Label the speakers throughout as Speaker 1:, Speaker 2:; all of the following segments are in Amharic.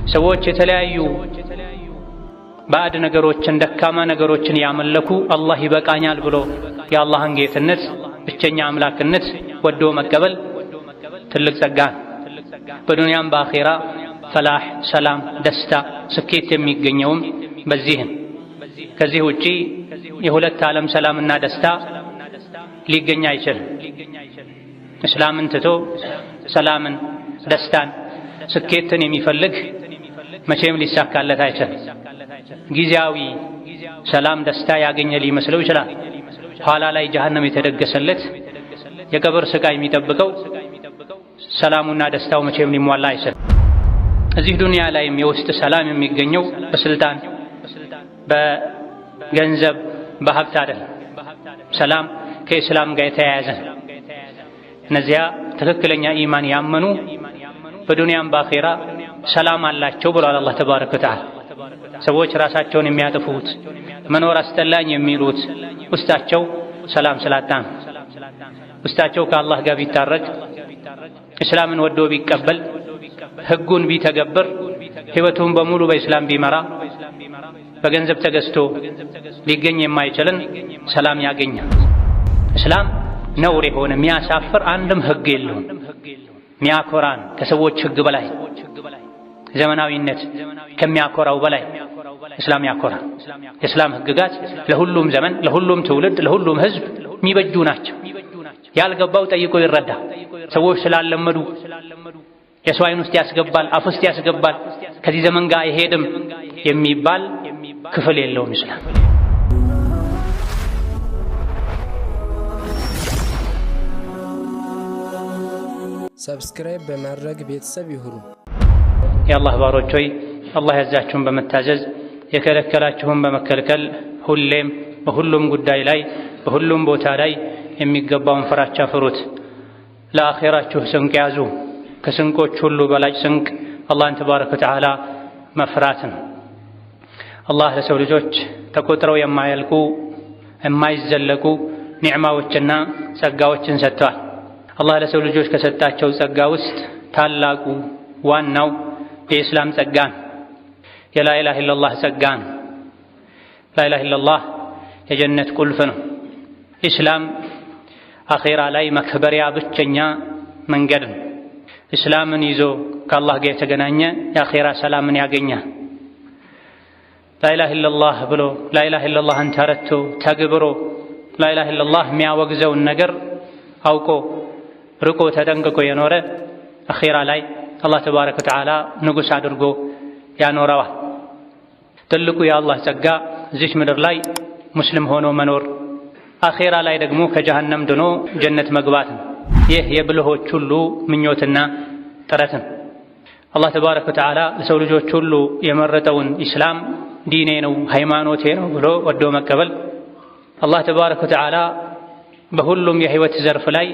Speaker 1: ሰዎች የተለያዩ ባዕድ ነገሮችን ደካማ ነገሮችን ያመለኩ አላህ ይበቃኛል ብሎ የአላህን ጌትነት ብቸኛ አምላክነት ወዶ መቀበል ትልቅ ጸጋ በዱንያም በአኺራ ፈላህ፣ ሰላም፣ ደስታ፣ ስኬት የሚገኘውም በዚህ ከዚህ ውጪ የሁለት ዓለም ሰላምና ደስታ ሊገኝ አይችልም። እስላምን ትቶ ሰላምን፣ ደስታን፣ ስኬትን የሚፈልግ መቼም ሊሳካለት አይችልም። ጊዜያዊ ሰላም ደስታ ያገኘ ሊመስለው ይችላል። ኋላ ላይ ጀሃነም የተደገሰለት የቀብር ስቃይ የሚጠብቀው ሰላሙና ደስታው መቼም ሊሟላ አይችልም። እዚህ ዱንያ ላይም የውስጥ ሰላም የሚገኘው በስልጣን፣ በገንዘብ፣ በሀብት አይደለም። ሰላም ከእስላም ጋር የተያያዘ እነዚያ ትክክለኛ ኢማን ያመኑ በዱንያም በአኺራ ሰላም አላቸው ብሏል አላህ ተባረከ ወተዓላ። ሰዎች ራሳቸውን የሚያጠፉት መኖር አስጠላኝ የሚሉት ውስጣቸው ሰላም ስላጣ ነው። ውስጣቸው ከአላህ ጋር ቢታረቅ እስላምን ወዶ ቢቀበል ህጉን ቢተገብር ህይወቱን በሙሉ በእስላም ቢመራ በገንዘብ ተገዝቶ ሊገኝ የማይችልን ሰላም ያገኛል። እስላም ነውር የሆነ የሚያሳፍር አንድም ህግ የለውም። ሚያኮራን ከሰዎች ህግ በላይ ዘመናዊነት ከሚያኮራው በላይ እስላም ያኮራ። የእስላም ህግጋት ለሁሉም ዘመን፣ ለሁሉም ትውልድ፣ ለሁሉም ህዝብ የሚበጁ ናቸው። ያልገባው ጠይቆ ይረዳ። ሰዎች ስላለመዱ የሰው አይን ውስጥ ያስገባል፣ አፍ ውስጥ ያስገባል፣ ከዚህ ዘመን ጋር አይሄድም የሚባል ክፍል የለውም እስላም።
Speaker 2: ሰብስክራይብ በማድረግ ቤተሰብ ይሁኑ።
Speaker 1: የአላህ ባሮች ሆይ አላህ ያዛችሁን በመታዘዝ የከለከላችሁን በመከልከል ሁሌም በሁሉም ጉዳይ ላይ በሁሉም ቦታ ላይ የሚገባውን ፍራቻ ፍሩት። ለአኺራችሁ ስንቅ ያዙ። ከስንቆች ሁሉ በላጭ ስንቅ አላህን ተባረከ ወተዓላ መፍራት ነው። አላህ ለሰው ልጆች ተቆጥረው የማያልቁ የማይዘለቁ ኒዕማዎችና ጸጋዎችን ሰጥቷል። አላህ ለሰው ልጆች ከሰጣቸው ጸጋ ውስጥ ታላቁ ዋናው የኢስላም ጸጋ ነው። የላኢላሃ ኢለላህ ጸጋ ነው። ላኢላሃ ኢለላህ የጀነት ቁልፍ ነው። ኢስላም አኺራ ላይ መክበሪያ ብቸኛ መንገድ ነው። ኢስላምን ይዞ ከአላህ ጋር የተገናኘ የአኺራ ሰላምን ያገኛል። ላኢላሃ ኢለላህ ብሎ ላኢላሃ ኢለላህን ተረድቶ ተግብሮ ላኢላሃ ኢለላህ የሚያወግዘውን ነገር አውቆ ርቆ ተጠንቅቆ የኖረ አኺራ ላይ አላህ ተባረከ ወተዓላ ንጉሥ አድርጎ ያኖረዋል። ትልቁ የአላህ ጸጋ እዚች ምድር ላይ ሙስሊም ሆኖ መኖር፣ አኺራ ላይ ደግሞ ከጀሃነም ድኖ ጀነት መግባት ነው። ይህ የብልሆች ሁሉ ምኞትና ጥረት ነው። አላህ ተባረከ ወተዓላ ለሰው ልጆች ሁሉ የመረጠውን ኢስላም ዲኔ ነው ሃይማኖቴ ነው ብሎ ወዶ መቀበል፣ አላህ ተባረከ ወተዓላ በሁሉም የህይወት ዘርፍ ላይ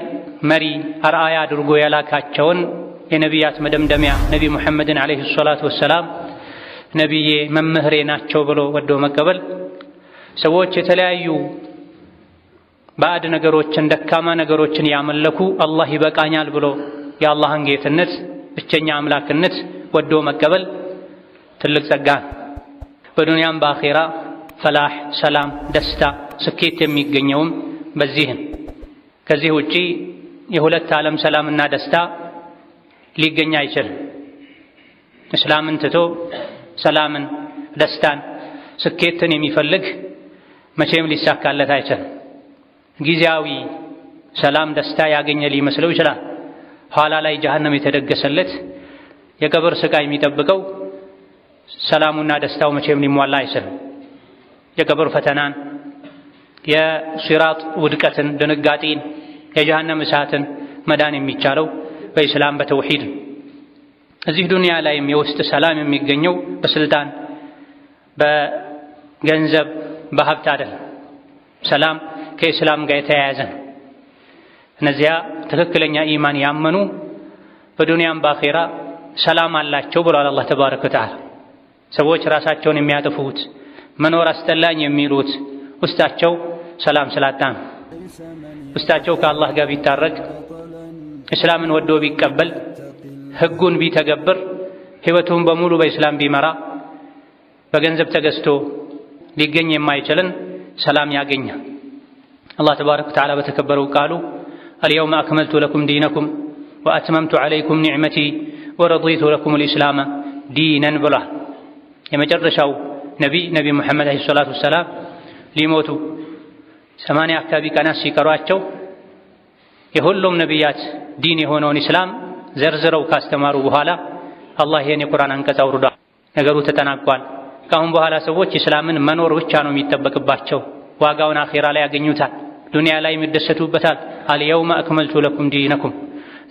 Speaker 1: መሪ አርአያ አድርጎ ያላካቸውን የነቢያት መደምደሚያ ነቢ ሙሐመድን ዓለይሂ ሰላቱ ወሰላም ነቢዬ መምህሬ ናቸው ብሎ ወዶ መቀበል፣ ሰዎች የተለያዩ ባዕድ ነገሮችን ደካማ ነገሮችን ያመለኩ አላህ ይበቃኛል ብሎ የአላህን ጌትነት ብቸኛ አምላክነት ወዶ መቀበል ትልቅ ጸጋ። በዱንያም በአኺራ ፈላህ፣ ሰላም፣ ደስታ፣ ስኬት የሚገኘውም በዚህ ከዚህ ውጪ የሁለት ዓለም ሰላምና ደስታ ሊገኝ አይችልም። እስላምን ትቶ ሰላምን፣ ደስታን፣ ስኬትን የሚፈልግ መቼም ሊሳካለት አይችልም። ጊዜያዊ ሰላም ደስታ ያገኘ ሊመስለው ይችላል። ኋላ ላይ ጀሃነም የተደገሰለት የቀብር ስቃይ የሚጠብቀው ሰላሙና ደስታው መቼም ሊሟላ አይችልም። የቀብር ፈተናን፣ የሲራጥ ውድቀትን፣ ድንጋጤን፣ የጀሃነም እሳትን መዳን የሚቻለው በኢስላም በተውሂድ። እዚህ ዱንያ ላይም የውስጥ ሰላም የሚገኘው በስልጣን፣ በገንዘብ፣ በሀብት አይደለም። ሰላም ከኢስላም ጋር የተያያዘ ነው። እነዚያ ትክክለኛ ኢማን ያመኑ በዱንያም በአኺራ ሰላም አላቸው ብሏል አላህ ተባረከ ወተዓላ። ሰዎች ራሳቸውን የሚያጠፉት መኖር አስጠላኝ የሚሉት ውስጣቸው ሰላም ስላጣ ነው። ውስጣቸው ከአላህ ጋር ቢታረቅ እስላምን ወዶ ቢቀበል ህጉን ቢተገብር ህይወቱን በሙሉ በእስላም ቢመራ በገንዘብ ተገዝቶ ሊገኝ የማይችልን ሰላም ያገኛል። አላህ ተባረከ ወተዓላ በተከበረው ቃሉ አልየውመ አክመልቱ ለኩም ዲነኩም ወአትመምቱ ዐለይኩም ኒዕመቲ ወረዲቱ ለኩሙል ኢስላመ ዲነን ብሏል። የመጨረሻው ነቢ ሙሐመድ ዓለይሂ ሰላቱ ወሰላም ሊሞቱ 80 አካባቢ ቀናት ሲቀሯቸው የሁሉም ነቢያት ዲን የሆነውን ኢስላም ዘርዝረው ካስተማሩ በኋላ አላህ ይህን የቁርአን አንቀጽ አውርዷል። ነገሩ ተጠናቋል። ከአሁን በኋላ ሰዎች ኢስላምን መኖር ብቻ ነው የሚጠበቅባቸው። ዋጋውን አኼራ ላይ ያገኙታል፣ ዱንያ ላይ ይደሰቱበታል። አልየውመ አክመልቱ ለኩም ዲነኩም፣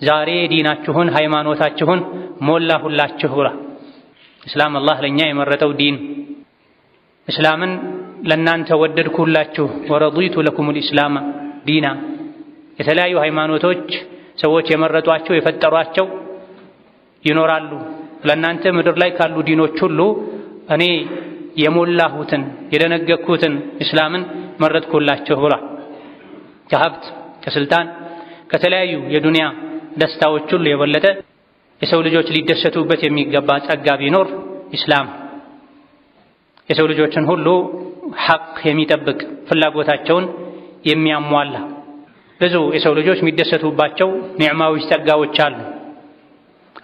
Speaker 1: ዛሬ ዲናችሁን ሃይማኖታችሁን ሞላሁላችሁ ብሏል። ኢስላም አላህ ለኛ የመረጠው ዲን፣ እስላምን ለናንተ ወደድኩላችሁ። ወረዲቱ ለኩሙል ኢስላመ ዲና፣ የተለያዩ ሃይማኖቶች ሰዎች የመረጧቸው የፈጠሯቸው ይኖራሉ። ለናንተ ምድር ላይ ካሉ ዲኖች ሁሉ እኔ የሞላሁትን የደነገኩትን እስላምን መረጥኩላችሁ ብሏል። ከሀብት ከስልጣን ከተለያዩ የዱንያ ደስታዎች ሁሉ የበለጠ የሰው ልጆች ሊደሰቱበት የሚገባ ጸጋ ቢኖር ኢስላም፣ የሰው ልጆችን ሁሉ ሐቅ የሚጠብቅ ፍላጎታቸውን የሚያሟላ ብዙ የሰው ልጆች የሚደሰቱባቸው ኒዕማዎች ጸጋዎች አሉ።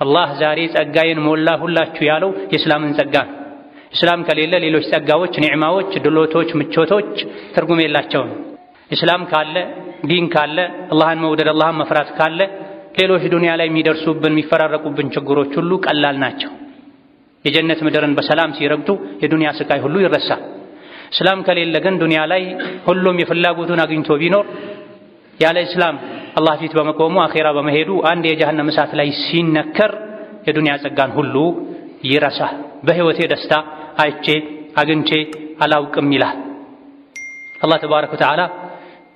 Speaker 1: አላህ ዛሬ ጸጋዬን ሞላሁላችሁ ያለው የእስላምን ጸጋ ነው። እስላም ከሌለ ሌሎች ጸጋዎች፣ ኒዕማዎች፣ ድሎቶች፣ ምቾቶች ትርጉም የላቸውም። እስላም ካለ ዲን ካለ አላህን መውደድ አላህን መፍራት ካለ ሌሎች ዱንያ ላይ የሚደርሱብን የሚፈራረቁብን ችግሮች ሁሉ ቀላል ናቸው። የጀነት ምድርን በሰላም ሲረግጡ የዱንያ ስቃይ ሁሉ ይረሳል። እስላም ከሌለ ግን ዱንያ ላይ ሁሉም የፍላጎቱን አግኝቶ ቢኖር ያለ እስላም አላህ ፊት በመቆሙ አኼራ በመሄዱ አንድ የጀሃነም እሳት ላይ ሲነከር የዱንያ ጸጋን ሁሉ ይረሳል። በህይወቴ ደስታ አይቼ አግኝቼ አላውቅም ይላል። አላህ ተባረከ ወተዓላ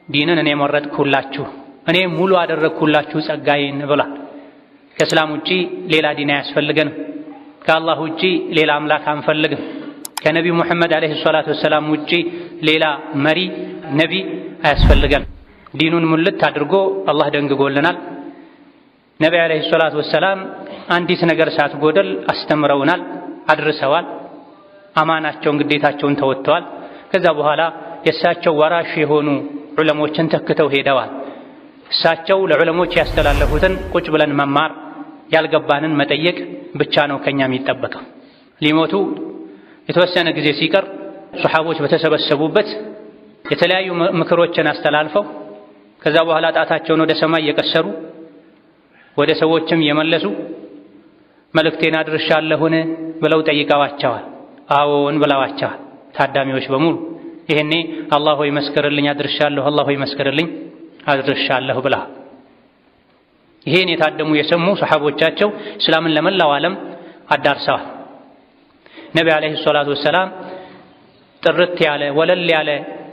Speaker 1: ዲንን እኔ መረጥኩላችሁ እኔ ሙሉ አደረግኩላችሁ ጸጋዬን ብሏል። ከእስላም ውጪ ሌላ ዲን አያስፈልገንም። ከአላህ ውጪ ሌላ አምላክ አንፈልግም። ከነቢ ሙሐመድ ዓለይሂ ሰላቱ ወሰላም ውጪ ሌላ መሪ ነቢ አያስፈልገንም። ዲኑን ሙልት አድርጎ አላህ ደንግጎልናል። ነቢ ዓለይሂ ሰላቱ ወሰላም አንዲት ነገር ሳትጎደል አስተምረውናል፣ አድርሰዋል። አማናቸውን ግዴታቸውን ተወጥተዋል። ከዛ በኋላ የእሳቸው ወራሽ የሆኑ ዑለሞችን ተክተው ሄደዋል። እሳቸው ለዑለሞች ያስተላለፉትን ቁጭ ብለን መማር፣ ያልገባንን መጠየቅ ብቻ ነው ከኛ የሚጠበቀው። ሊሞቱ የተወሰነ ጊዜ ሲቀር ሱሐቦች በተሰበሰቡበት የተለያዩ ምክሮችን አስተላልፈው ከዛ በኋላ ጣታቸውን ወደ ሰማይ የቀሰሩ ወደ ሰዎችም የመለሱ መልእክቴን አድርሻለሁን ብለው ጠይቀዋቸዋል። አዎን ብለዋቸዋል ታዳሚዎች በሙሉ። ይሄኔ አላህ ሆይ መስክርልኝ አድርሻለሁ፣ አላህ ሆይ መስክርልኝ አድርሻለሁ ብላ ይሄን የታደሙ የሰሙ ሱሐቦቻቸው እስላምን ለመላው ዓለም አዳርሰዋል። ነቢ ዓለይሂ ሰላቱ ወሰላም ጥርት ያለ ወለል ያለ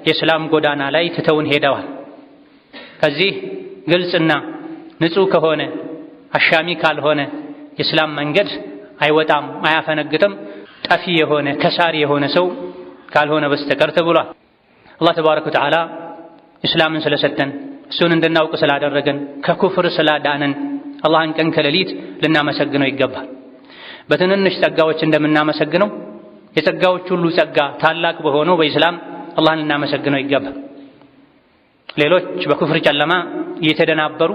Speaker 1: የእስላም ጎዳና ላይ ትተውን ሄደዋል። ከዚህ ግልጽና ንጹህ ከሆነ አሻሚ ካልሆነ የእስላም መንገድ አይወጣም አያፈነግጥም ጠፊ የሆነ ከሳሪ የሆነ ሰው ካልሆነ በስተቀር ተብሏል። አላህ ተባረከ ወተዓላ እስላምን ስለሰጠን እሱን እንድናውቅ ስላደረገን ከኩፍር ስላዳነን አላህን ቀን ከሌሊት ልናመሰግነው ይገባል። በትንንሽ ጸጋዎች እንደምናመሰግነው የጸጋዎች ሁሉ ጸጋ ታላቅ በሆነው በኢስላም አላህን ልናመሰግነው ይገባል። ሌሎች በኩፍር ጨለማ እየተደናበሩ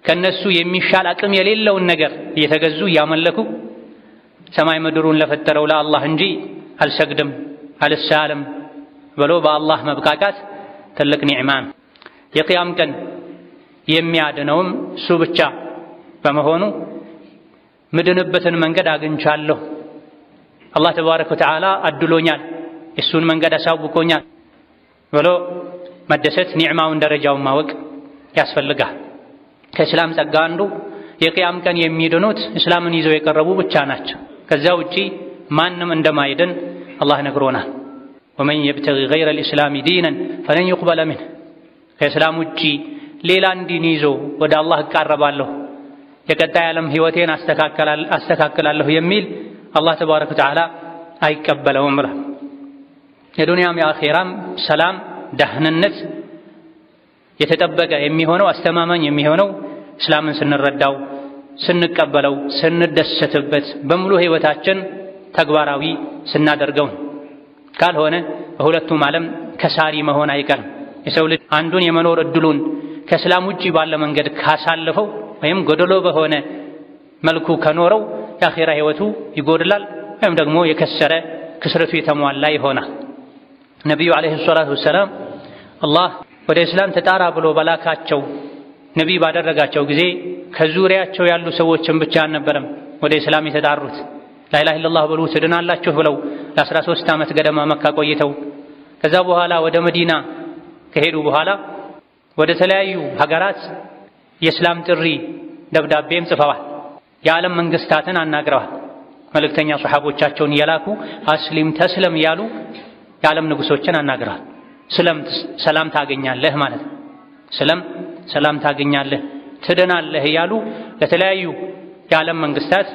Speaker 1: ከነሱ የሚሻል አቅም የሌለውን ነገር እየተገዙ እያመለኩ ሰማይ ምድሩን ለፈጠረው ለአላህ እንጂ አልሰግድም አልሳለም ብሎ በአላህ መብቃቃት ትልቅ ኒዕማ ነው። የቂያም ቀን የሚያድነውም እሱ ብቻ በመሆኑ ምድንበትን መንገድ አግኝቻለሁ፣ አላህ ተባረከ ወተዓላ አድሎኛል፣ እሱን መንገድ አሳውቆኛል ብሎ መደሰት ኒዕማውን ደረጃውን ማወቅ ያስፈልጋል። ከእስላም ጸጋ አንዱ የቂያም ቀን የሚድኑት እስላምን ይዘው የቀረቡ ብቻ ናቸው። ከዛ ውጪ ማንም እንደማይድን አላህ ነግሮናል። ወመን የብተጊ ገይረ ልእስላሚ ዲነን ፈለን ዩቅበለ ሚንህ፣ ከእስላም ውጪ ሌላን ዲን ይዞ ወደ አላህ እቃረባለሁ የቀጣይ ዓለም ህይወቴን አስተካክላለሁ የሚል አላህ ተባረከ ወተዓላ አይቀበለውም ብላ የዱንያም የአኼራም ሰላም ደህንነት የተጠበቀ የሚሆነው አስተማማኝ የሚሆነው እስላምን ስንረዳው ስንቀበለው ስንደሰትበት በሙሉ ህይወታችን ተግባራዊ ስናደርገው ካልሆነ በሁለቱም ዓለም ከሳሪ መሆን አይቀርም። የሰው ልጅ አንዱን የመኖር እድሉን ከእስላም ውጪ ባለ መንገድ ካሳለፈው ወይም ጎደሎ በሆነ መልኩ ከኖረው የአኺራ ህይወቱ ይጎድላል ወይም ደግሞ የከሰረ ክስረቱ የተሟላ ይሆናል። ነቢዩ ዓለይሂ ሰላቱ ወሰላም አላህ ወደ እስላም ተጣራ ብሎ በላካቸው ነቢይ ባደረጋቸው ጊዜ ከዙሪያቸው ያሉ ሰዎችን ብቻ አልነበረም ወደ እስላም የተጣሩት። ላኢላሃ ኢለላህ ብሉ ትድናላችሁ ብለው ለ13 ዓመት ገደማ መካ ቆይተው ከዛ በኋላ ወደ መዲና ከሄዱ በኋላ ወደ ተለያዩ ሀገራት የእስላም ጥሪ ደብዳቤም ጽፈዋል። የዓለም መንግስታትን አናግረዋል። መልእክተኛ ሱሐቦቻቸውን እየላኩ አስሊም ተስለም እያሉ የዓለም ንጉሶችን አናግረዋል። ሰላም ታገኛለህ ማለት ነው። ሰላም ታገኛለህ ትድናለህ እያሉ ለተለያዩ የዓለም መንግስታት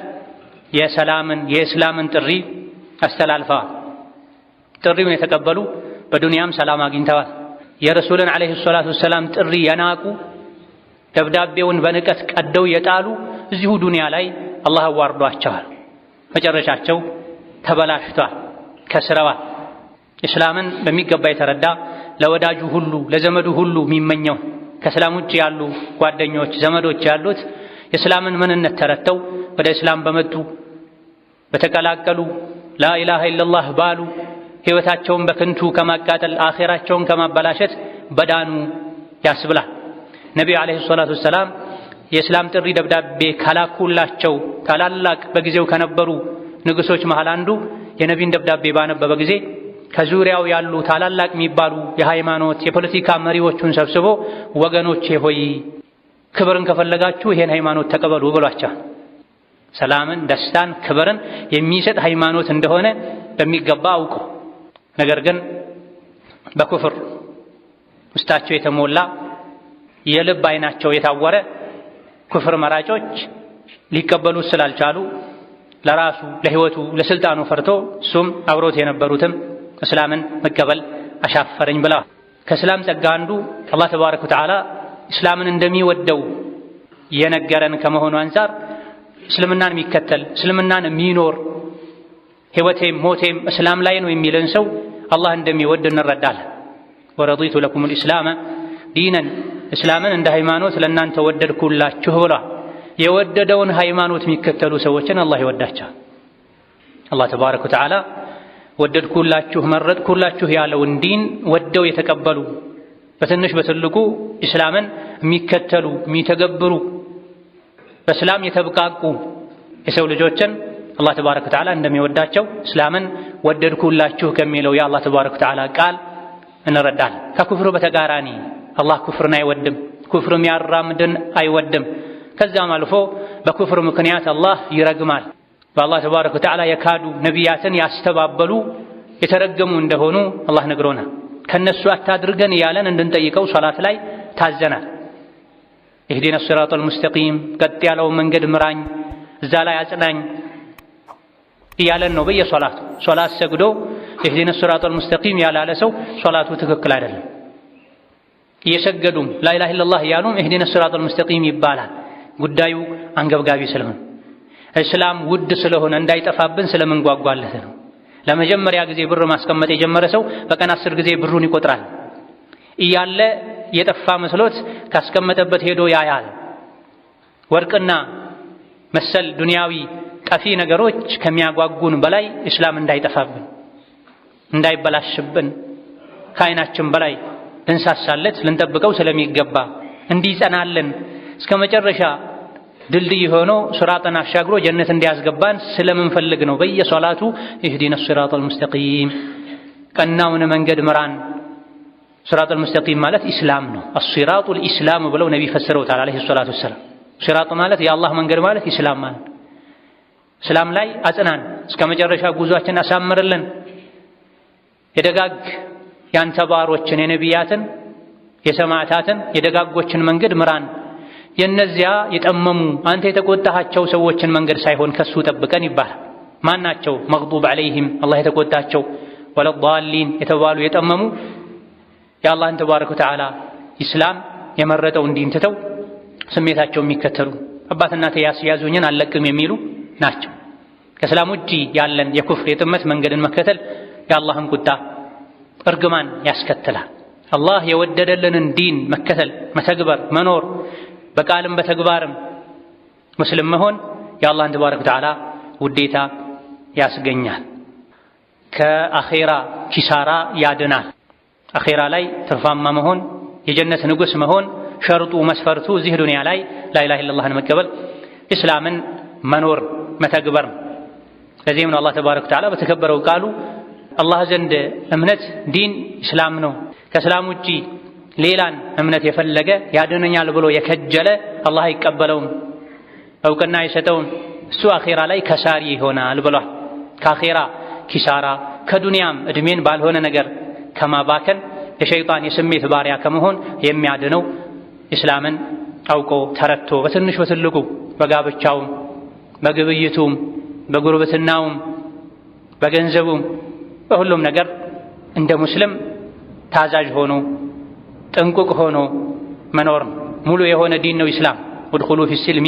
Speaker 1: የእስላምን ጥሪ አስተላልፈዋል። ጥሪውን የተቀበሉ በዱንያም ሰላም አግኝተዋል። የረሱልን ዓለይሂ ሰላቱ ወሰላም ጥሪ የናቁ ደብዳቤውን በንቀት ቀደው የጣሉ እዚሁ ዱንያ ላይ አላህ አዋርዷቸዋል። መጨረሻቸው ተበላሽቷል፣ ከስረዋል። እስላምን በሚገባ የተረዳ ለወዳጁ ሁሉ ለዘመዱ ሁሉ የሚመኘው ከእስላም ውጭ ያሉ ጓደኞች ዘመዶች ያሉት የእስላምን ምንነት ተረድተው ወደ እስላም በመጡ በተቀላቀሉ ላኢላሃ ኢለላህ ባሉ ህይወታቸውን በከንቱ ከማቃጠል አኺራቸውን ከማበላሸት በዳኑ ያስብላል። ነቢዩ ዓለይሂ ሰላቱ ወሰላም የእስላም ጥሪ ደብዳቤ ካላኩላቸው ታላላቅ በጊዜው ከነበሩ ንጉሶች መሃል አንዱ የነቢይን ደብዳቤ ባነበበ ጊዜ ከዙሪያው ያሉ ታላላቅ የሚባሉ የሃይማኖት የፖለቲካ መሪዎቹን ሰብስቦ ወገኖቼ ሆይ ክብርን ከፈለጋችሁ ይሄን ሃይማኖት ተቀበሉ ብሏቸው ሰላምን፣ ደስታን፣ ክብርን የሚሰጥ ሃይማኖት እንደሆነ በሚገባ አውቁ። ነገር ግን በኩፍር ውስጣቸው የተሞላ የልብ አይናቸው የታወረ ኩፍር መራጮች ሊቀበሉት ስላልቻሉ ለራሱ ለህይወቱ ለስልጣኑ ፈርቶ እሱም አብሮት የነበሩትም እስላምን መቀበል አሻፈረኝ ብለዋል። ከእስላም ጸጋ አንዱ አላህ ተባረከ ወተዓላ እስላምን እንደሚወደው የነገረን ከመሆኑ አንፃር እስልምናን የሚከተል እስልምናን የሚኖር ህይወቴም ሞቴም እስላም ላይ ነው የሚልን ሰው አላህ እንደሚወድ እንረዳለን። ወረዲቱ ለኩም ልእስላመ ዲነን እስላምን እንደ ሃይማኖት ለእናንተ ወደድኩላችሁ ብሏል። የወደደውን ሃይማኖት የሚከተሉ ሰዎችን አላህ ይወዳቸዋል። አላህ ተባረከ ወተዓላ ወደድኩላችሁ መረጥኩላችሁ ያለውን ዲን ወደው የተቀበሉ በትንሽ በትልቁ እስላምን የሚከተሉ የሚተገብሩ በእስላም የተብቃቁ የሰው ልጆችን አላህ ተባረከ ወተዓላ እንደሚወዳቸው እስላምን ወደድኩላችሁ ከሚለው የአላህ ተባረከ ወተዓላ ቃል እንረዳለን። ከኩፍሩ በተቃራኒ አላህ ኩፍርን አይወድም፣ ኩፍር የሚያራምድን አይወድም። ከዛም አልፎ በኩፍር ምክንያት አላህ ይረግማል። በአላህ ተባረከ ወተዓላ የካዱ ነቢያትን ያስተባበሉ የተረገሙ እንደሆኑ አላህ ነግሮናል። ከነሱ አታድርገን እያለን እንድንጠይቀው ሶላት ላይ ታዘናል። ኢህዲነ ሲራጠል ሙስተቂም ቀጥ ያለውን መንገድ ምራኝ፣ እዛ ላይ አጽናኝ እያለን ነው በየሶላቱ። ሶላት ሰግዶ ኢህዲነ ሲራጠል ሙስተቂም ያላለ ሰው ሶላቱ ትክክል አይደለም። እየሰገዱም ላኢላሃ ኢለላህ እያሉም ኢህዲነ ሲራጠል ሙስተቂም ይባላል። ጉዳዩ አንገብጋቢ ስለሆነ እስላም ውድ ስለሆነ እንዳይጠፋብን ስለምንጓጓለት ነው። ለመጀመሪያ ጊዜ ብር ማስቀመጥ የጀመረ ሰው በቀን 10 ጊዜ ብሩን ይቆጥራል። እያለ የጠፋ መስሎት ካስቀመጠበት ሄዶ ያያል። ወርቅና መሰል ዱንያዊ ጠፊ ነገሮች ከሚያጓጉን በላይ እስላም እንዳይጠፋብን እንዳይበላሽብን ከዓይናችን በላይ ልንሳሳለት ልንጠብቀው ስለሚገባ እንዲጸናለን እስከ መጨረሻ ድልድይ ሆኖ ሱራጥን አሻግሮ ጀነት እንዲያስገባን ስለምንፈልግ ነው በየሶላቱ ኢህዲነ ሲራጠል ሙስተቂም ቀናውን መንገድ ምራን። ሲራጠል ሙስተቂም ማለት ኢስላም ነው። አሲራጡል ኢስላም ብለው ነቢ ፈስረውታል አለይሂ ሰላቱ ወሰላም። ሲራጥ ማለት የአላህ መንገድ ማለት ኢስላም ማለት እስላም ላይ አጽናን፣ እስከ መጨረሻ ጉዟችን አሳምርልን። የደጋግ ያንተ ባሮችን የነቢያትን የሰማዕታትን የደጋጎችን መንገድ ምራን። የነዚያ የጠመሙ አንተ የተቆጣሃቸው ሰዎችን መንገድ ሳይሆን ከሱ ጠብቀን ይባላል። ማናቸው? መግዱብ ዐለይሂም አላህ የተቆጣቸው፣ ወለዳሊን የተባሉ የጠመሙ የአላህን ተባረከ ወተዓላ ኢስላም የመረጠውን ዲን ትተው ስሜታቸው የሚከተሉ አባት እናቴ ያስያዙኝን አልለቅም የሚሉ ናቸው። ከእስላም ውጪ ያለን የኩፍር የጥመት መንገድን መከተል የአላህን ቁጣ እርግማን ያስከትላል። አላህ የወደደልንን ዲን መከተል መተግበር መኖር በቃልም በተግባርም ሙስሊም መሆን የአላህን ተባረከ ወተዓላ ውዴታ ያስገኛል። ከአኼራ ኪሳራ ያድናል። አኼራ ላይ ትርፋማ መሆን የጀነት ንጉስ መሆን ሸርጡ መስፈርቱ እዚህ ዱንያ ላይ ላኢላሃ ኢለላህን መቀበል እስላምን መኖር መተግበር። ለዚህም ነው አላህ ተባረከ ወተዓላ በተከበረው ቃሉ አላህ ዘንድ እምነት ዲን እስላም ነው፣ ከእስላም ውጪ ሌላን እምነት የፈለገ ያድነኛል ብሎ የከጀለ አላህ አይቀበለውም፣ እውቅና አይሰጠውም፣ እሱ አኼራ ላይ ከሳሪ ይሆናል ብሏል። ከአኼራ ኪሳራ ከዱንያም እድሜን ባልሆነ ነገር ከማባከን የሸይጣን የስሜት ባሪያ ከመሆን የሚያድነው እስላምን አውቆ ተረድቶ በትንሽ በትልቁ በጋብቻውም በግብይቱም በጉርብትናውም በገንዘቡም በሁሉም ነገር እንደ ሙስሊም ታዛዥ ሆኖ ጥንቁቅ ሆኖ መኖር ሙሉ የሆነ ዲን ነው ኢስላም። ወድኹሉ ፊስልሚ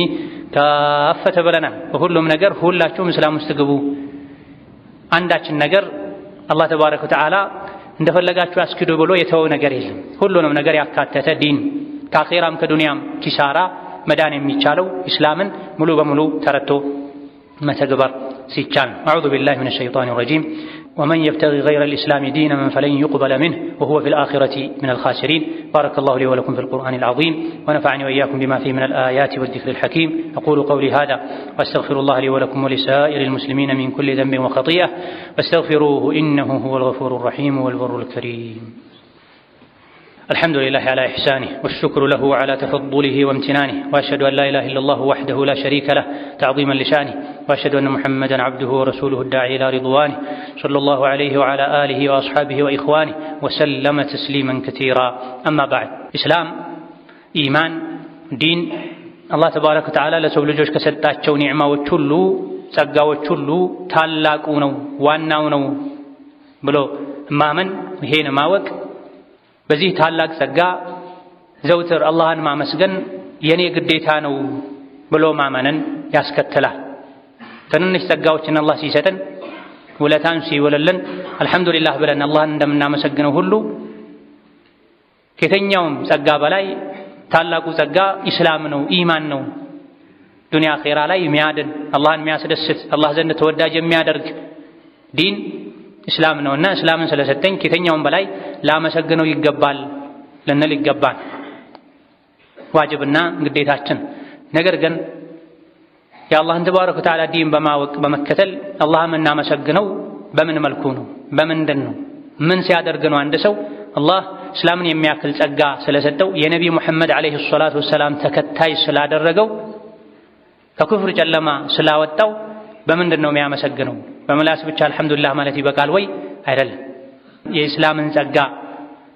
Speaker 1: ካፈተ ብለናል። በሁሉም ነገር ሁላችሁም እስላም ውስጥ ግቡ። አንዳችን ነገር አላህ ተባረከ ወተዓላ እንደፈለጋችሁ አስኪዱ ብሎ የተወው ነገር የለም። ሁሉንም ነገር ያካተተ ዲን ከአኼራም ከዱንያም ኪሳራ መዳን የሚቻለው ኢስላምን ሙሉ በሙሉ ተረድቶ መተግበር ሲቻል። አዑዙ ቢላሂ ሚነ ሸይጣኒ ረጂም ومن يبتغي غير الإسلام دينا فلن يقبل منه وهو في الآخرة من الخاسرين. بارك الله لي ولكم في القرآن العظيم ونفعني وإياكم بما فيه من الآيات والذكر الحكيم. أقول قولي هذا وأستغفر الله لي ولكم ولسائر المسلمين من كل ذنب وخطيئة فاستغفروه إنه هو الغفور الرحيم والبر الكريم. الحمد لله على إحسانه والشكر له على تفضله وامتنانه وأشهد أن لا إله إلا الله وحده لا شريك له تعظيما لشانه وأشهد أن محمدا عبده ورسوله الداعي إلى رضوانه صلى الله عليه وعلى آله وأصحابه وإخوانه وسلم تسليما كثيرا. أما بعد إسلام إيمان دين الله تبارك وتعالى لسو لجوش كسدتاتشو نعمة وچلو ጸጋ وچلو ታላቁ ነው ዋናው ነው ብሎ ማመን ይሄን ማወቅ በዚህ ታላቅ ጸጋ ዘውትር አላህን ማመስገን የኔ ግዴታ ነው ብሎ ማመንን ያስከትላል። ትንንሽ ጸጋዎችን አላህ ሲሰጠን ውለታን ሲወለልን አልሐምዱሊላህ ብለን አላህን እንደምናመሰግነው ሁሉ ከየትኛውም ጸጋ በላይ ታላቁ ጸጋ ኢስላም ነው፣ ኢማን ነው። ዱንያ አኼራ ላይ የሚያድን አላህን የሚያስደስት አላህ ዘንድ ተወዳጅ የሚያደርግ ዲን ኢስላም ነውና እስላምን ስለሰጠኝ ከየትኛውም በላይ ላመሰግነው ይገባል ልንል ይገባል። ዋጅብና ግዴታችን። ነገር ግን የአላህን ተባረከ ወተዓላ ዲን በማወቅ በመከተል አላህን እናመሰግነው በምን መልኩ ነው? በምንድን ነው? ምን ሲያደርግ ነው? አንድ ሰው አላህ እስላምን የሚያክል ጸጋ ስለሰጠው የነቢ ሙሐመድ ዓለይሂ ሰላቱ ወሰላም ተከታይ ስላደረገው ከኩፍር ጨለማ ስላወጣው በምንድን ነው የሚያመሰግነው? በምላስ ብቻ አልሐምዱሊላህ ማለት ይበቃል ወይ? አይደለም። የእስላምን ጸጋ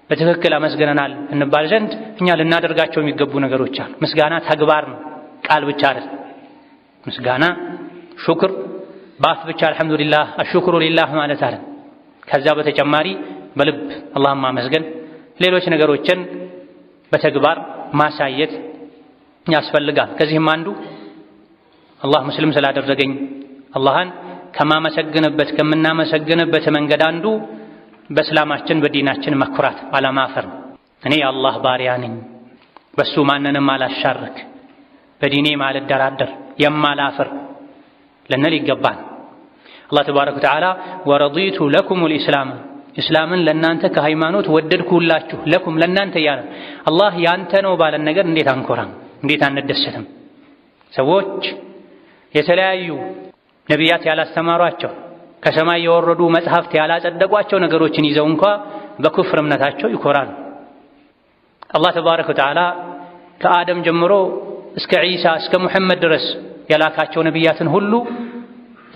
Speaker 1: በትክክል አመስግነናል እንባል ዘንድ እኛ ልናደርጋቸው የሚገቡ ነገሮች አሉ። ምስጋና ተግባር ነው፣ ቃል ብቻ አይደለም። ምስጋና ሹክር በአፍ ብቻ አልሐምዱሊላህ አሽኩሩ ሊላህ ማለት አይደለም። ከዛ በተጨማሪ በልብ አላህን ማመስገን፣ ሌሎች ነገሮችን በተግባር ማሳየት ያስፈልጋል። ከዚህም አንዱ አላህ ሙስሊም ስላደረገኝ አላህን ከማመሰግንበት ከምናመሰግንበት መንገድ አንዱ በእስላማችን በዲናችን መኩራት አለማፈር። እኔ የአላህ ባሪያ ነኝ፣ በሱ ማንንም አላሻርክ፣ በዲኔ ማልደራደር፣ የማላፍር ልንል ይገባል። አላህ ተባረከ ወተዓላ ወረዲቱ ለኩሙል ኢስላም እስላምን ለናንተ ከሃይማኖት ወደድኩላችሁ ለኩም ለናንተ እያለ አላህ ያንተ ነው ባለን ነገር እንዴት አንኮራም? እንዴት አንደሰትም? ሰዎች የተለያዩ ነቢያት ያላስተማሯቸው ከሰማይ የወረዱ መጽሐፍት ያላጸደቋቸው ነገሮችን ይዘው እንኳ በኩፍር እምነታቸው ይኮራሉ። አላህ ተባረከ ወተዓላ ከአደም ጀምሮ እስከ ዒሳ እስከ ሙሐመድ ድረስ የላካቸው ነቢያትን ሁሉ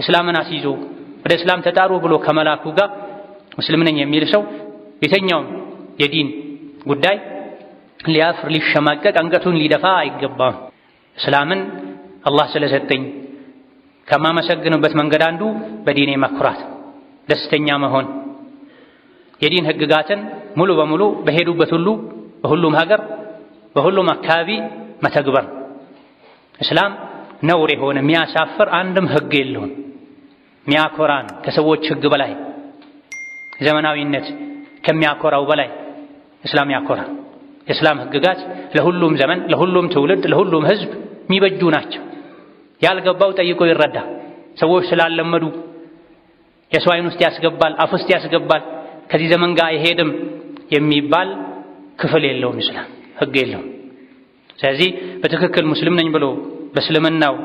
Speaker 1: እስላምን አስይዞ ወደ እስላም ተጣሩ ብሎ ከመላኩ ጋር ሙስሊም ነኝ የሚል ሰው የተኛውም የዲን ጉዳይ ሊያፍር ሊሸማቀቅ አንገቱን ሊደፋ አይገባም። እስላምን አላህ ስለሰጠኝ ከማመሰግንበት መንገድ አንዱ በዲኔ መኩራት፣ ደስተኛ መሆን፣ የዲን ህግጋትን ሙሉ በሙሉ በሄዱበት ሁሉ በሁሉም ሀገር በሁሉም አካባቢ መተግበር። እስላም ነውር የሆነ የሚያሳፍር አንድም ህግ የለውም። ሚያኮራን ከሰዎች ህግ በላይ ዘመናዊነት ከሚያኮራው በላይ እስላም ያኮራ። የእስላም ህግጋት ለሁሉም ዘመን፣ ለሁሉም ትውልድ፣ ለሁሉም ህዝብ የሚበጁ ናቸው። ያልገባው ጠይቆ ይረዳ። ሰዎች ስላለመዱ የሰው ዓይን ውስጥ ያስገባል፣ አፍ ውስጥ ያስገባል፣ ከዚህ ዘመን ጋር አይሄድም የሚባል ክፍል የለውም። እስላም ህግ የለውም። ስለዚህ በትክክል ሙስሊም ነኝ ብሎ በእስልምናው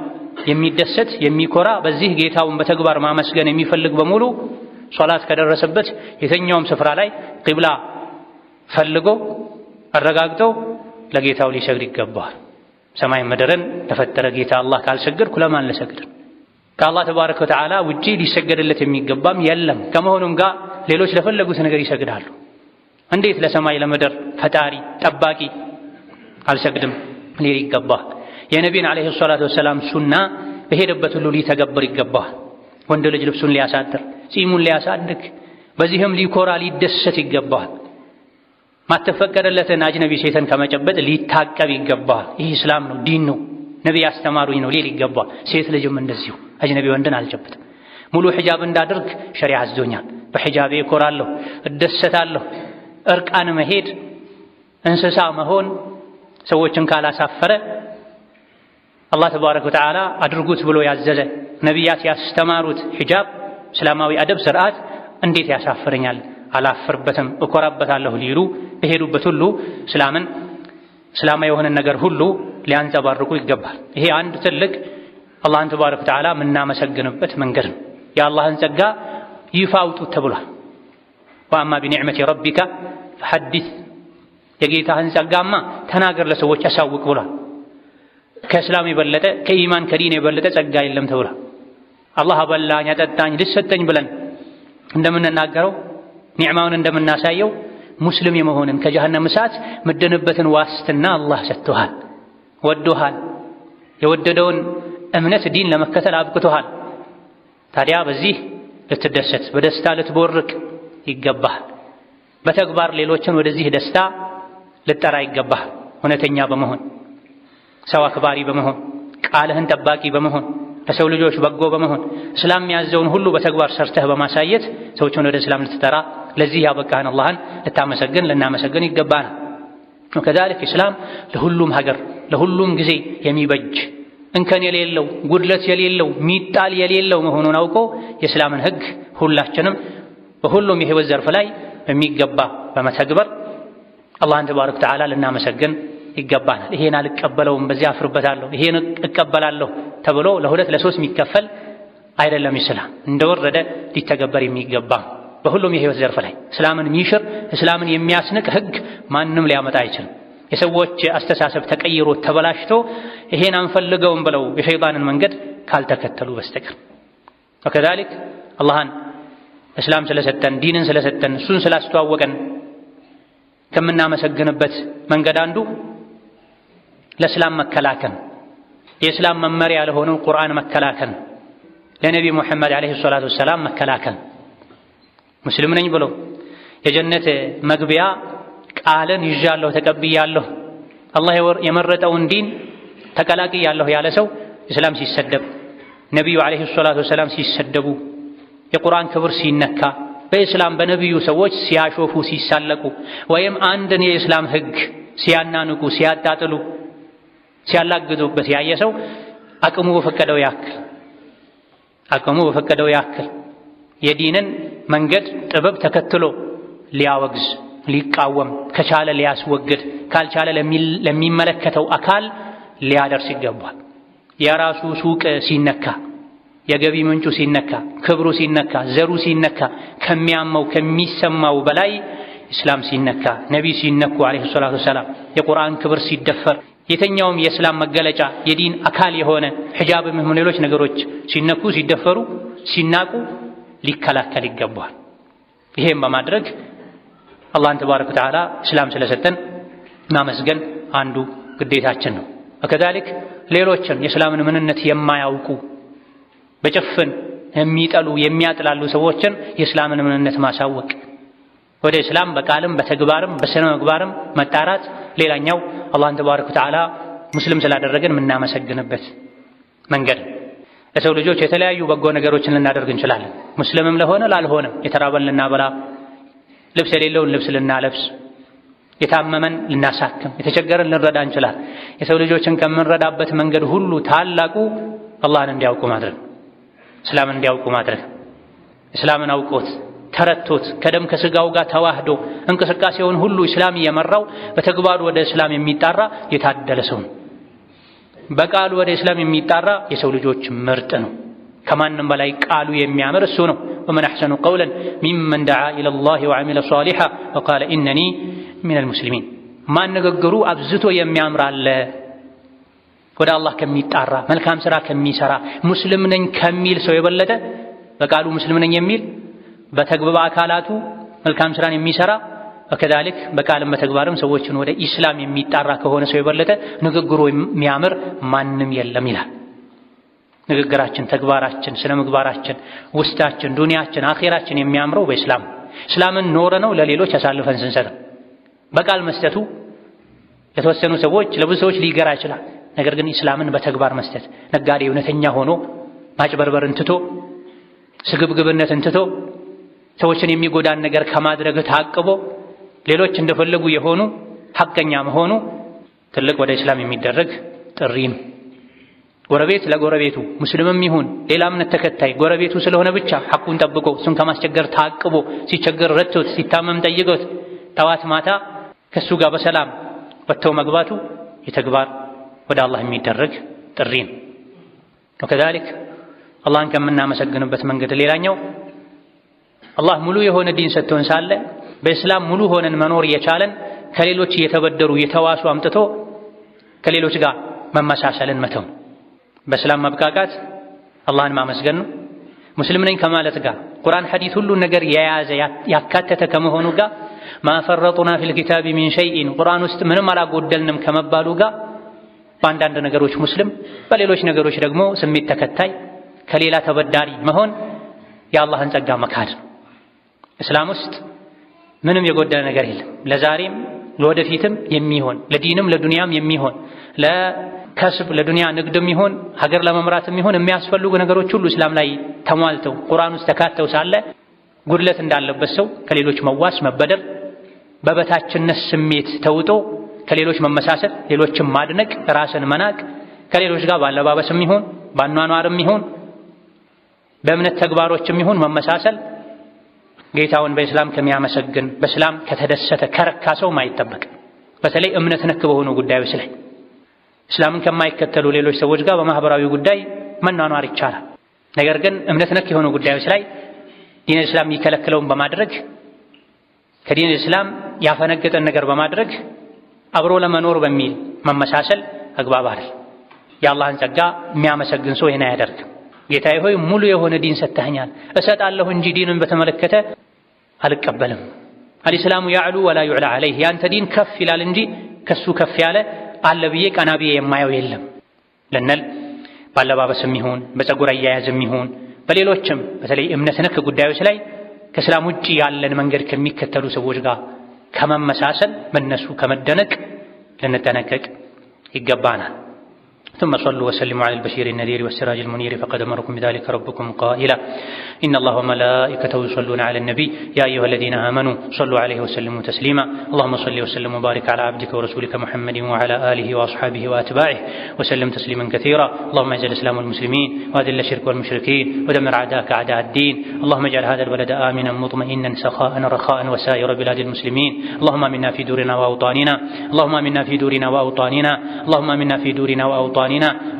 Speaker 1: የሚደሰት የሚኮራ በዚህ ጌታውን በተግባር ማመስገን የሚፈልግ በሙሉ ሶላት ከደረሰበት የትኛውም ስፍራ ላይ ቂብላ ፈልጎ አረጋግጦ ለጌታው ሊሰግድ ይገባል። ሰማይ ምድርን ለፈጠረ ጌታ አላህ ካልሰገድኩ ለማን ልሰግድ? ከአላህ ተባረከ ወተዓላ ውጪ ሊሰገድለት የሚገባም የለም። ከመሆኑም ጋር ሌሎች ለፈለጉት ነገር ይሰግዳሉ። እንዴት ለሰማይ ለምድር ፈጣሪ ጠባቂ አልሰግድም ሊል ይገባል። የነቢዩን ዓለይሂ ሰላቱ ወሰላም ሱና በሄደበት ሁሉ ሊተገብር ይገባል። ወንድ ልጅ ልብሱን ሊያሳጥር፣ ጺሙን ሊያሳድግ፣ በዚህም ሊኮራ ሊደሰት ይገባል። ማተፈቀደለትን አጅነቢ ሴትን ከመጨበጥ ሊታቀብ ይገባል። ይህ እስላም ነው፣ ዲን ነው፣ ነቢይ አስተማሩኝ ነው ሊል ይገባል። ሴት ልጅም እንደዚሁ አጅነቢ ወንድን አልጨብጥም። ሙሉ ሒጃብ እንዳድርግ ሸሪዓ አዞኛል። በሒጃቤ እኮራለሁ፣ እደሰታለሁ። እርቃን መሄድ እንስሳ መሆን ሰዎችን ካላሳፈረ አላህ ተባረከ ወተዓላ አድርጉት ብሎ ያዘዘ ነቢያት ያስተማሩት ሒጃብ እስላማዊ አደብ ስርዓት እንዴት ያሳፍረኛል? አላፍርበትም፣ እኮራበታለሁ ሊሉ በሄዱበት ሁሉ እስላማዊ የሆነ ነገር ሁሉ ሊያንጸባርቁ ይገባል። ይሄ አንድ ትልቅ አላህን ተባረከ ወተዓላ የምናመሰግንበት መንገድ ነው። የአላህን ጸጋ ይፋ አውጡት ተብሏል። ወአማ ቢኒዕመቲ ረቢካ ፈሐዲስ፣ የጌታህን ጸጋማ ተናገር ለሰዎች አሳውቅ ብሏል። ከእስላም የበለጠ ከኢማን ከዲን የበለጠ ጸጋ የለም ተብሏል። አላህ አበላኝ አጠጣኝ ልሰጠኝ ብለን እንደምንናገረው ኒዕማውን እንደምናሳየው ሙስሊም የመሆንን ከጀሃነም እሳት ምድንበትን ዋስትና አላህ ሰጥቶሃል፣ ወዶሃል፣ የወደደውን እምነት ዲን ለመከተል አብቅቶሃል። ታዲያ በዚህ ልትደሰት በደስታ ልትቦርቅ ይገባሃል። በተግባር ሌሎችን ወደዚህ ደስታ ልጠራ ይገባሃል። እውነተኛ በመሆን ሰው አክባሪ በመሆን ቃልህን ጠባቂ በመሆን ለሰው ልጆች በጎ በመሆን እስላም ያዘውን ሁሉ በተግባር ሰርተህ በማሳየት ሰዎችን ወደ እስላም ልትጠራ ለዚህ ያበቃህን አላህን ልናመሰግን ይገባናል። ወከዛሊክ እስላም ለሁሉም ሀገር ለሁሉም ጊዜ የሚበጅ እንከን የሌለው ጉድለት የሌለው ሚጣል የሌለው መሆኑን አውቆ የእስላምን ሕግ ሁላችንም በሁሉም የህይወት ዘርፍ ላይ በሚገባ በመተግበር አላህን ተባረከ ወተዓላ ልናመሰግን ይገባናል። ይሄን አልቀበለውም በዚያ አፍርበታለሁ ይሄን እቀበላለሁ ተብሎ ለሁለት ለሶስት የሚከፈል አይደለም። እስላም እንደወረደ ሊተገበር የሚገባ በሁሉም የህይወት ዘርፍ ላይ እስላምን የሚሽር እስላምን የሚያስንቅ ህግ ማንም ሊያመጣ አይችልም። የሰዎች አስተሳሰብ ተቀይሮ ተበላሽቶ ይሄን አንፈልገውም ብለው የሸይጣንን መንገድ ካልተከተሉ በስተቀር ወከዛሊክ አላህን እስላም ስለሰጠን ዲንን ስለሰጠን እሱን ስላስተዋወቀን ከምናመሰግንበት መንገድ አንዱ ለእስላም መከላከል የእስላም መመሪያ ለሆነው ቁርአን መከላከል ለነቢዩ ሙሐመድ ዓለይሂ ሰላቱ ወሰላም መከላከል ሙስሊም ነኝ ብሎ የጀነት መግቢያ ቃልን ይዣለሁ ተቀብያለሁ አላህ የመረጠውን ዲን ተቀላቅያለሁ ያለ ሰው እስላም ሲሰደብ ነቢዩ ዓለይሂ ሰላቱ ወሰላም ሲሰደቡ የቁርአን ክብር ሲነካ በእስላም በነቢዩ ሰዎች ሲያሾፉ ሲሳለቁ ወይም አንድን የእስላም ህግ ሲያናንቁ ሲያጣጥሉ ሲያላግጡበት ያየ ሰው አቅሙ በፈቀደው ያክል የዲንን መንገድ ጥበብ ተከትሎ ሊያወግዝ ሊቃወም ከቻለ ሊያስወግድ ካልቻለ ለሚመለከተው አካል ሊያደርስ ይገባል። የራሱ ሱቅ ሲነካ የገቢ ምንጩ ሲነካ ክብሩ ሲነካ ዘሩ ሲነካ ከሚያመው ከሚሰማው በላይ እስላም ሲነካ ነቢይ ሲነኩ ዓለይሂ ሰላቱ ወሰላም የቁርአን ክብር ሲደፈር የተኛውም የእስላም መገለጫ የዲን አካል የሆነ ሒጃብም ሆነ ሌሎች ነገሮች ሲነኩ ሲደፈሩ ሲናቁ ሊከላከል ይገባል። ይሄን በማድረግ አላህን ተባረከ ወተዓላ እስላም ስለሰጠን ማመስገን አንዱ ግዴታችን ነው። ወከዛሊክ ሌሎችን የእስላምን ምንነት የማያውቁ በጭፍን የሚጠሉ የሚያጥላሉ ሰዎችን የእስላምን ምንነት ማሳወቅ ወደ እስላም በቃልም በተግባርም በስነ ምግባርም መጣራት ሌላኛው አላህን ተባረከ ወተዓላ ሙስሊም ስላደረገን የምናመሰግንበት መንገድ። ለሰው ልጆች የተለያዩ በጎ ነገሮችን ልናደርግ እንችላለን። ሙስሊምም ለሆነ ላልሆነም የተራበን ልናበላ፣ ልብስ የሌለውን ልብስ ልናለብስ፣ የታመመን ልናሳክም፣ የተቸገረን ልንረዳ እንችላለን። የሰው ልጆችን ከምንረዳበት መንገድ ሁሉ ታላቁ አላህን እንዲያውቁ ማድረግ፣ እስላምን እንዲያውቁ ማድረግ። እስላምን አውቆት ተረቶት ከደም ከስጋው ጋር ተዋህዶ እንቅስቃሴውን ሁሉ እስላም እየመራው በተግባሩ ወደ እስላም የሚጣራ የታደለ ሰው ነው። በቃሉ ወደ እስላም የሚጣራ የሰው ልጆች ምርጥ ነው። ከማንም በላይ ቃሉ የሚያምር እሱ ነው። ወመን አሕሰኑ ቀውለን ሚመን ደዓ ኢለላሂ ወዐሚለ ሷሊሐ ወቃለ ኢነኒ ሚነል ሙስሊሚን። ማን ንግግሩ አብዝቶ የሚያምር አለ ወደ አላህ ከሚጣራ መልካም ሥራ ከሚሰራ ሙስሊም ነኝ ከሚል ሰው የበለጠ በቃሉ ሙስሊም ነኝ የሚል በተግባር አካላቱ መልካም ሥራን የሚሰራ ወከዛሊክ በቃልም በተግባርም ሰዎችን ወደ ኢስላም የሚጣራ ከሆነ ሰው የበለጠ ንግግሩ የሚያምር ማንም የለም ይላል። ንግግራችን፣ ተግባራችን፣ ስነ ምግባራችን፣ ውስጣችን፣ ዱንያችን፣ አኺራችን የሚያምረው በእስላም እስላምን ኖረ ነው ለሌሎች አሳልፈን ስንሰጥ። በቃል መስጠቱ ለተወሰኑ ሰዎች ለብዙ ሰዎች ሊገራ ይችላል። ነገር ግን እስላምን በተግባር መስጠት ነጋዴ እውነተኛ ሆኖ ማጭበርበርን ትቶ ስግብግብነትን ትቶ ሰዎችን የሚጎዳን ነገር ከማድረግ ታቅቦ ሌሎች እንደፈለጉ የሆኑ ሐቀኛ መሆኑ ትልቅ ወደ እስላም የሚደረግ ጥሪ ነው። ጎረቤት ለጎረቤቱ ሙስሊምም ይሁን ሌላ እምነት ተከታይ ጎረቤቱ ስለሆነ ብቻ ሐቁን ጠብቆ እሱን ከማስቸገር ታቅቦ ሲቸገር ረድቶት ሲታመም ጠይቆት ጠዋት ማታ ከሱ ጋር በሰላም ወጥተው መግባቱ የተግባር ወደ አላህ የሚደረግ ጥሪ ነው። ወከዛሊክ አላህን ከምናመሰግንበት መንገድ ሌላኛው አላህ ሙሉ የሆነ ዲን ሰጥቶን ሳለ በእስላም ሙሉ ሆነን መኖር እየቻለን ከሌሎች እየተበደሩ እየተዋሱ አምጥቶ ከሌሎች ጋር መመሳሰልን መተው። በእስላም መብቃቃት አላህን ማመስገን ነው። ሙስሊም ነኝ ከማለት ጋር ቁርአን ሐዲስ ሁሉ ነገር የያዘ ያካተተ ከመሆኑ ጋር ማፈረጡና ፊል ኪታቢ ሚን ሸይኢን ቁርአን ውስጥ ምንም አላጎደልንም ከመባሉ ጋር በአንዳንድ ነገሮች ሙስሊም በሌሎች ነገሮች ደግሞ ስሜት ተከታይ ከሌላ ተበዳሪ መሆን የአላህን ጸጋ መካድ ነው። እስላም ውስጥ ምንም የጎደለ ነገር የለም። ለዛሬም ለወደፊትም የሚሆን ለዲንም ለዱንያም የሚሆን ለከስብ ለዱንያ ንግድም ይሆን ሀገር ለመምራትም ይሆን የሚያስፈልጉ ነገሮች ሁሉ እስላም ላይ ተሟልተው ቁርአን ውስጥ ተካተው ሳለ ጉድለት እንዳለበት ሰው ከሌሎች መዋስ መበደር፣ በበታችነት ስሜት ተውጦ ከሌሎች መመሳሰል፣ ሌሎችን ማድነቅ፣ ራስን መናቅ፣ ከሌሎች ጋር ባለባበስም ይሆን ባኗኗርም ይሆን በእምነት ተግባሮችም ይሆን መመሳሰል ጌታውን በእስላም ከሚያመሰግን በእስላም ከተደሰተ ከረካ ሰው ማይጠበቅ። በተለይ እምነት ነክ በሆኑ ጉዳዮች ላይ እስላምን ከማይከተሉ ሌሎች ሰዎች ጋር በማህበራዊ ጉዳይ መኗኗር ይቻላል። ነገር ግን እምነት ነክ የሆኑ ጉዳዮች ላይ ዲን እስላም የሚከለክለውን በማድረግ ከዲን እስላም ያፈነገጠን ነገር በማድረግ አብሮ ለመኖር በሚል መመሳሰል አግባብ አይደል። የአላህን ጸጋ የሚያመሰግን ሰው ይሄን አያደርግም። ጌታዬ ሆይ ሙሉ የሆነ ዲን ሰጥተኸኛል እሰጣለሁ እንጂ ዲንን በተመለከተ አልቀበልም። አልእስላሙ ያዕሉ ወላ ዩዕላ ዐለይህ ያንተ ዲን ከፍ ይላል እንጂ ከሱ ከፍ ያለ አለ ብዬ ቀና ብዬ የማየው የለም ልንል ባለባበስም ይሁን በፀጉር አያያዝም ይሁን በሌሎችም በተለይ እምነት ነክ ጉዳዮች ላይ ከእስላም ውጭ ያለን መንገድ ከሚከተሉ ሰዎች ጋር ከመመሳሰል በእነሱ ከመደነቅ ልንጠነቀቅ ይገባናል። ثم صلوا وسلموا على البشير النذير والسراج المنير فقد أمركم بذلك ربكم قائلا إن الله وملائكته يصلون على النبي يا أيها الذين آمنوا صلوا عليه وسلموا تسليما اللهم صل وسلم وبارك على عبدك ورسولك محمد وعلى آله وأصحابه وأتباعه وسلم تسليما كثيرا اللهم اعز الإسلام والمسلمين وأذل الشرك والمشركين ودمر أعداءك أعداء الدين اللهم اجعل هذا البلد آمنا مطمئنا سخاء رخاء وسائر بلاد المسلمين اللهم آمنا في دورنا وأوطاننا اللهم آمنا في دورنا وأوطاننا اللهم آمنا في دورنا وأوطاننا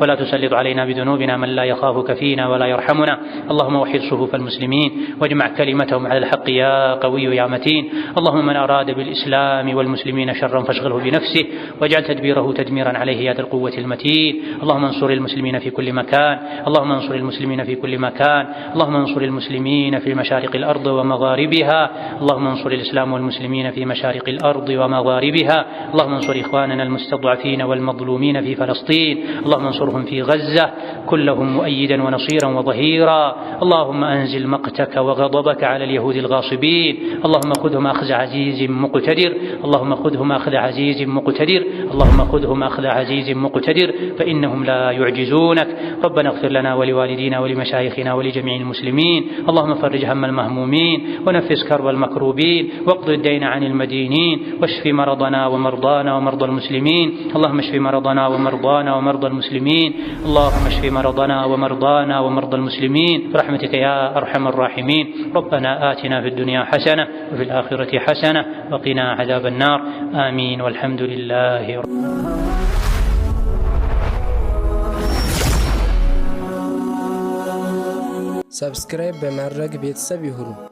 Speaker 1: ولا تسلط علينا بذنوبنا من لا يخافك فينا ولا يرحمنا اللهم وحد صفوف المسلمين واجمع كلمتهم على الحق يا قوي يا متين اللهم من أراد بالإسلام والمسلمين شرا فاشغله بنفسه واجعل تدبيره تدميرا عليه يا ذا القوة المتين اللهم انصر المسلمين في كل مكان اللهم انصر المسلمين في كل مكان اللهم انصر المسلمين في مشارق الأرض ومغاربها اللهم انصر الإسلام والمسلمين في مشارق الأرض ومغاربها اللهم انصر إخواننا المستضعفين والمظلومين في فلسطين اللهم انصرهم في غزة كلهم مؤيدا ونصيرا وظهيرا. اللهم أنزل مقتك وغضبك على اليهود الغاصبين. اللهم خذهم أخذ عزيز مقتدر. اللهم خذهم أخذ عزيز مقتدر. اللهم خذهم أخذ عزيز مقتدر فإنهم لا يعجزونك. ربنا اغفر لنا ولوالدينا ولمشايخنا ولجميع المسلمين. اللهم فرج هم المهمومين ونفس كرب المكروبين واقض الدين عن المدينين واشف مرضنا ومرضانا ومرضى المسلمين. اللهم اشف مرضنا ومرضانا ومرضى المسلمين. اللهم اشف مرضنا ومرضانا ومرضى المسلمين برحمتك يا أرحم الراحمين. ربنا آتنا في الدنيا حسنة وفي الآخرة حسنة وقنا عذاب النار. آمين والحمد لله.
Speaker 2: ሰብስክራይብ በማድረግ ቤተሰብ ይሁኑ።